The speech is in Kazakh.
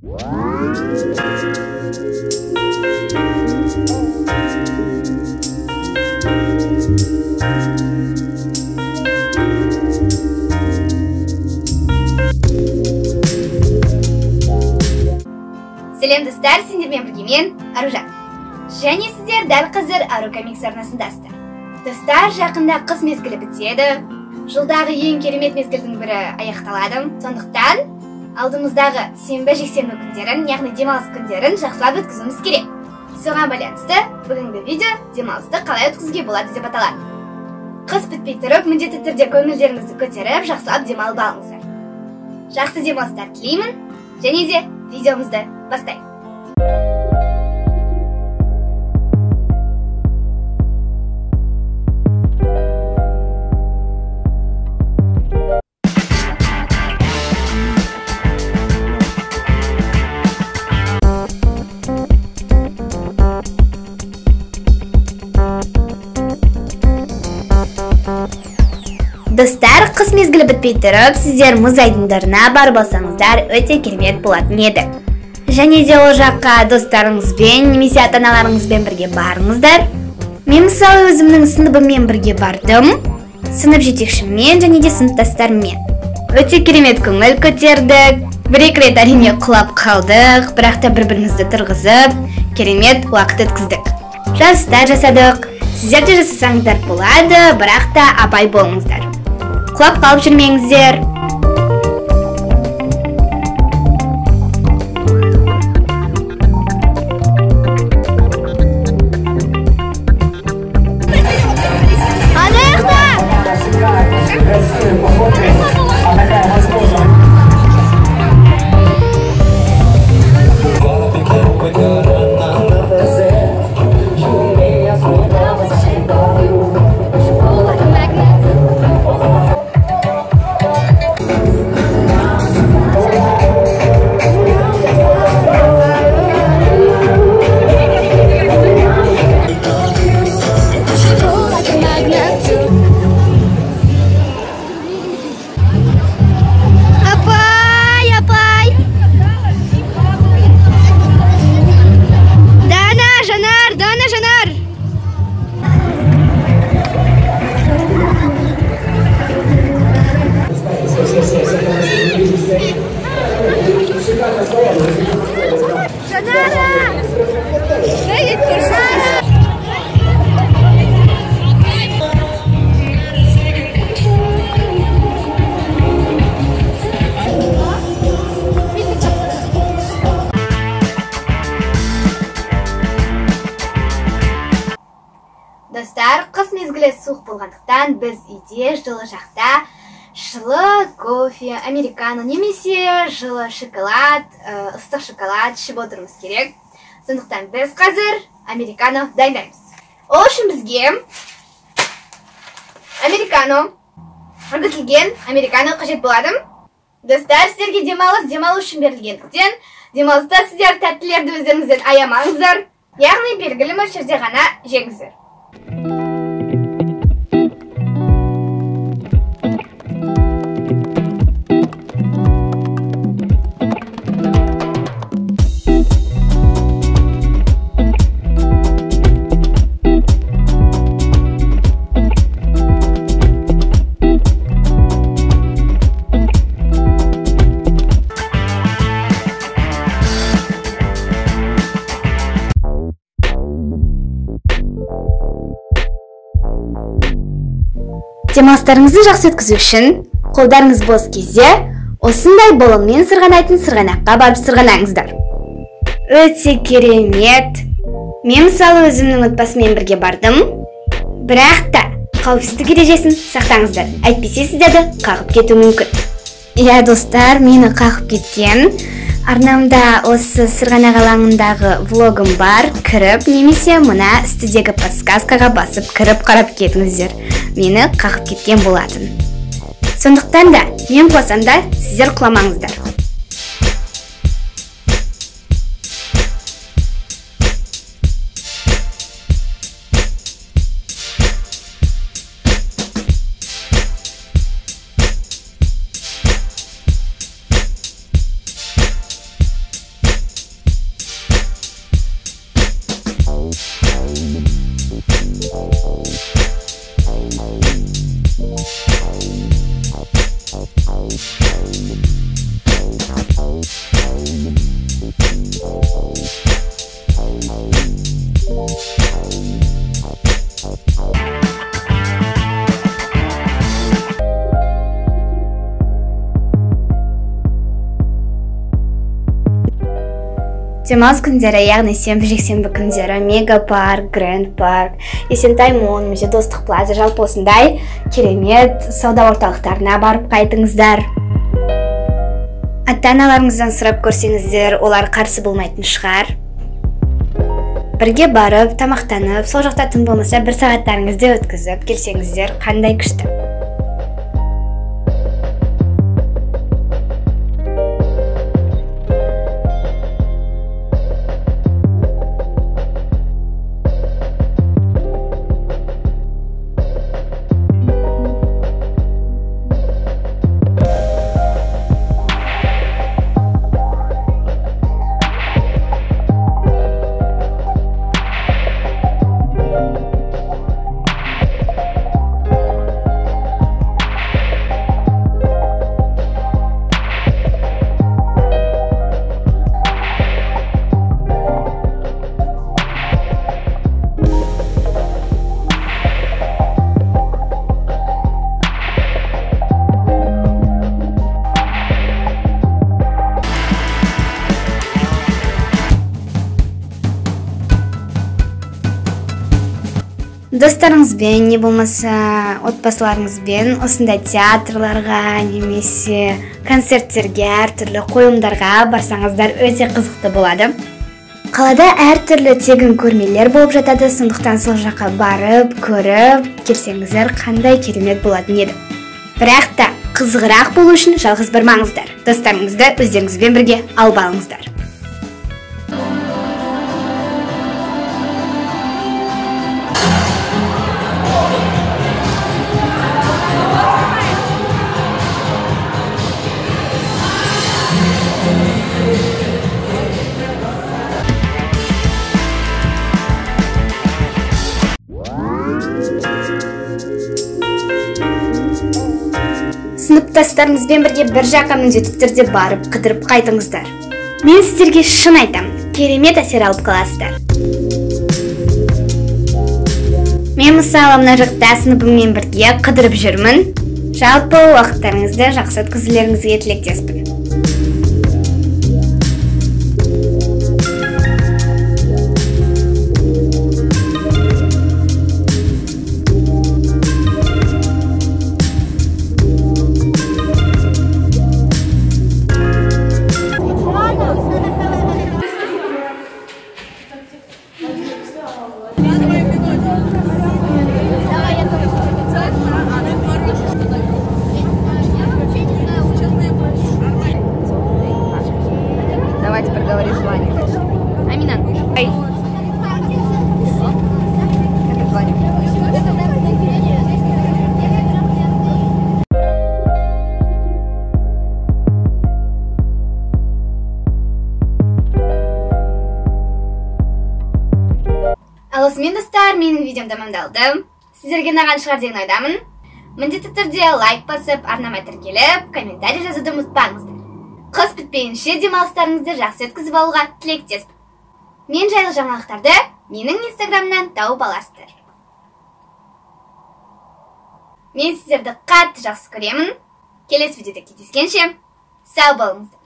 Сәлем достар, сендермен бірге мен Аружан. Және сіздер дәл қазір Ару комикс арнасындасыздар. Достар, жақында қыс мезгілі бітеді. Жылдағы ең керемет мезгілдің бірі аяқталады. Сондықтан алдымыздағы сенбі жексенбі күндерін, яғни демалыс күндерін жақсылап өткізуіміз керек. Соған байланысты бүгінгі видео демалысты қалай өткізуге болады деп аталады. Қыс бітпей тұрып, міндетті түрде көңілдеріңізді көтеріп, жақсылап демалып алыңыздар. Жақсы демалыстар тілеймін, және де видеомызды бастайық. Достар, қыс мезгілі бітпей тұрып, сіздер мұз айдындарына барып алсаңыздар, өте керемет болатын еді. Және де ол жаққа достарыңызбен, немесе ата-аналарыңызбен бірге барыңыздар. Мен мысалы өзімнің сыныбыммен бірге бардым. Сынып жетекшіммен және де сыныптастарыммен. Өте керемет көңіл көтердік. Бір-екі рет әрине құлап қалдық, бірақ та бір-бірімізді тұрғызып, керемет уақыт өткіздік. Жарыстар жасадық. Сіздер де жасасаңыздар болады, бірақ та абай болыңыздар. Құлап қалып жүрмеңіздер. Достар, қыс мезгілі суық болғандықтан біз үйде жылы жақта жылы кофе, американо немесе жылы шоколад, ыстық шоколад ішіп отырмыз керек. Сондықтан біз қазір американо дайындаймыз. Ол үшін бізге үгітілген американо қажет болады. Достар, сіздерге демалу үшін берілгендіктен, демалыста сіздер тәттілерді өздеріңізден аямаңыздар, яғни белгілі мөлшерде ғана жеңіздер. Демалыстарыңызды жақсы өткізу үшін қолдарыңыз бос кезде осындай балонмен сырғанайтын сырғанаққа барып сырғанаңыздар. Өте керемет. Мен мысалы өзімнің отбасыммен бірге бардым, бірақ та қауіпсіздік ережесін сақтаңыздар, әйтпесе сіздерді қағып кетуі мүмкін. Иә достар, мені қағып кеткен. Арнамда осы сырғанақ алаңындағы влогым бар, кіріп немесе мына үстідегі подсказкаға басып кіріп қарап кетіңіздер. Мені қағып кеткен болатын. Сондықтан да мен құласам да сіздер құламаңыздар. Демалыс күндері, яғни сенбі-жексенбі күндері Мегапарк, Грэнд парк, Есентай Мол, немесе Достық Плаза, жалпы осындай керемет сауда орталықтарына барып қайтыңыздар. Ата-аналарыңыздан сұрап көрсеңіздер, олар қарсы болмайтын шығар. Бірге барып, тамақтанып, сол жақта тым болмаса 1 сағаттарыңызды өткізіп келсеңіздер, қандай күшті. Достарыңызбен, не болмаса отбасыларыңызбен осындай театрларға немесе концерттерге, әртүрлі қойылымдарға барсаңыздар өте қызықты болады. Қалада әртүрлі тегін көрмелер болып жатады, сондықтан сол жаққа барып, көріп келсеңіздер қандай керемет болатын еді. Бірақ та қызығырақ болу үшін жалғыз бармаңыздар. Достарыңызды өздеріңізбен бірге алып алыңыздар. Сыныптастарыңызбен бірге бір жаққа міндетті түрде барып, қыдырып қайтыңыздар. Мен сіздерге шын айтамын, керемет әсер алып қаласыздар. Мен мысалы мына жақта сыныбыммен бірге қыдырып жүрмін. Жалпы уақыттарыңызды жақсы өткізулеріңізге тілектеспін. Давайте проговори желание. Амина. Ай. Ал осымен достар, менің видеом тамамдалды. Сіздерге ұнаған шығар деген ойдамын. Міндетті түрде лайк басып, арнама тіркеліп, комментарий жазуды ұмытпаңыздар. Қыс бітпейінше демалыстарыңызды жақсы өткізіп алуға тілектеспін. Мен жайлы жаңалықтарды менің инстаграмнан тауып аласыздар. Мен сіздерді қатты жақсы көремін. Келесі видеода кездескенше сау болыңыздар.